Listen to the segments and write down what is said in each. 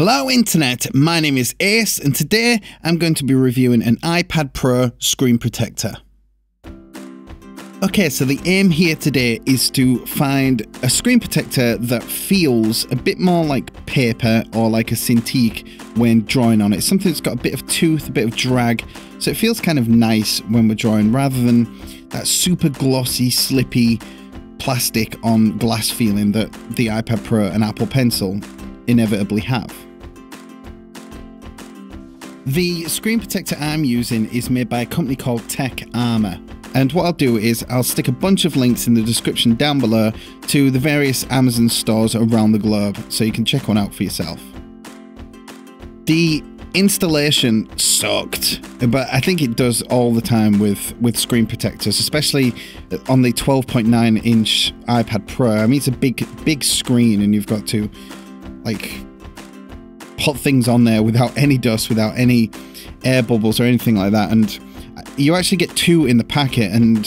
Hello Internet, my name is Ace and today I'm going to be reviewing an iPad Pro screen protector. Okay, so the aim here today is to find a screen protector that feels a bit more like paper or like a Cintiq when drawing on it. Something that's got a bit of tooth, a bit of drag, so it feels kind of nice when we're drawing rather than that super glossy, slippy plastic on glass feeling that the iPad Pro and Apple Pencil inevitably have. The screen protector I'm using is made by a company called Tech Armor, and what I'll do is I'll stick a bunch of links in the description down below to the various Amazon stores around the globe so you can check one out for yourself. The installation sucked, but I think it does all the time with screen protectors, especially on the 12.9 inch iPad Pro. I mean, it's a big screen and you've got to like put things on there without any dust, without any air bubbles or anything like that, and you actually get two in the packet. And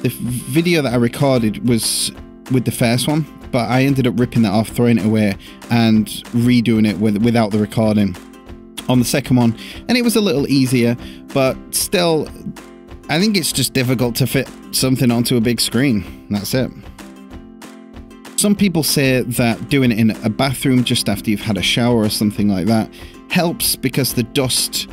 the video that I recorded was with the first one, but I ended up ripping that off, throwing it away and redoing it without the recording on the second one, and it was a little easier, but still I think it's just difficult to fit something onto a big screen. That's it. Some people say that doing it in a bathroom just after you've had a shower or something like that helps because the dust,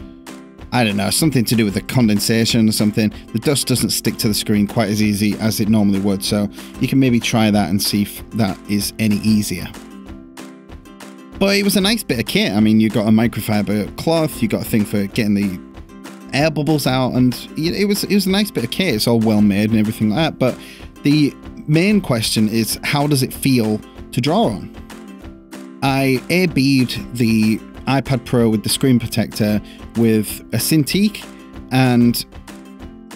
I don't know, something to do with the condensation or something, the dust doesn't stick to the screen quite as easy as it normally would, so you can maybe try that and see if that is any easier. But it was a nice bit of kit. I mean, you got a microfiber cloth, you got a thing for getting the air bubbles out, and it was a nice bit of kit. It's all well made and everything like that, but the main question is, how does it feel to draw on? I A/B'd the iPad Pro with the screen protector with a Cintiq, and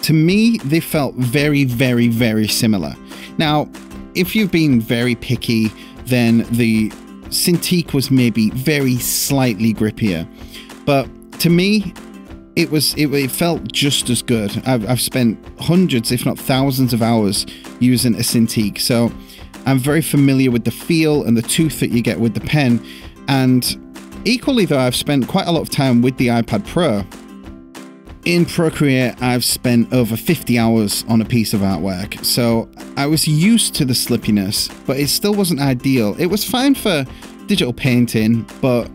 to me they felt very, very, very similar. Now, if you've been very picky, then the Cintiq was maybe very slightly grippier, but to me it felt just as good. I've spent hundreds, if not thousands of hours using a Cintiq, so I'm very familiar with the feel and the tooth that you get with the pen. And equally though, I've spent quite a lot of time with the iPad Pro. In Procreate, I've spent over 50 hours on a piece of artwork, so I was used to the slippiness, but it still wasn't ideal. It was fine for digital painting, but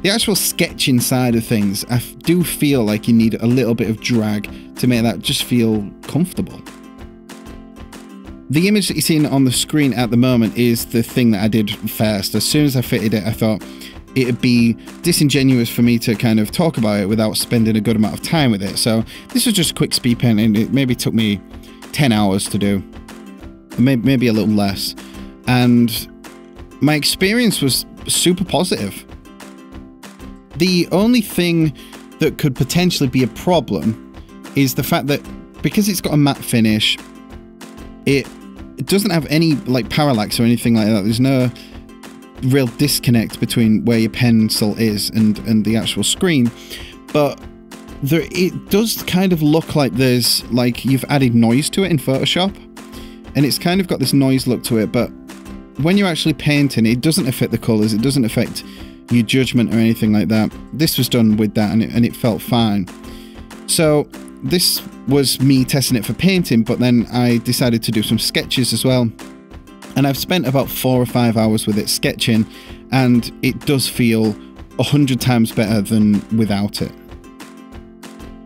the actual sketching side of things, I do feel like you need a little bit of drag to make that just feel comfortable. The image that you're seeing on the screen at the moment is the thing that I did first. As soon as I fitted it, I thought it'd be disingenuous for me to kind of talk about it without spending a good amount of time with it. So this was just a quick speed paint, and it maybe took me 10 hours to do, maybe a little less. And my experience was super positive. The only thing that could potentially be a problem is the fact that because it's got a matte finish, it doesn't have any like parallax or anything like that. There's no real disconnect between where your pencil is and the actual screen, but it does kind of look like there's like you've added noise to it in Photoshop, and it's kind of got this noise look to it, but when you're actually painting, it doesn't affect the colors, it doesn't affect your judgment or anything like that. This was done with that, and it felt fine. So this was me testing it for painting, but then I decided to do some sketches as well, and I've spent about 4 or 5 hours with it sketching, and it does feel 100 times better than without it.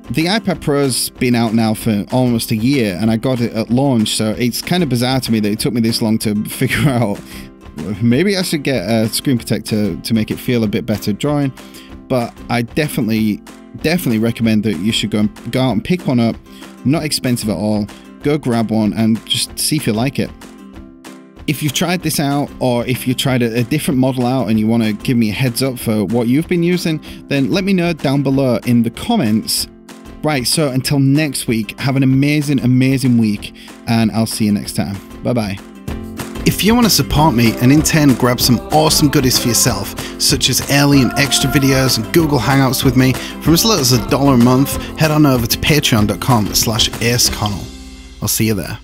The iPad Pro's been out now for almost a year, and I got it at launch, so it's kind of bizarre to me that it took me this long to figure out maybe I should get a screen protector to make it feel a bit better drawing. But I definitely recommend that you should go out and pick one up. Not expensive at all. Go grab one and just see if you like it. If you've tried this out, or if you tried a different model out and you want to give me a heads up for what you've been using, then let me know down below in the comments. Right, so until next week, have an amazing, amazing week, and I'll see you next time. Bye-bye. If you want to support me and in turn grab some awesome goodies for yourself, such as early and extra videos and Google Hangouts with me from as little as $1 a month, head on over to patreon.com/AceConnell. I'll see you there.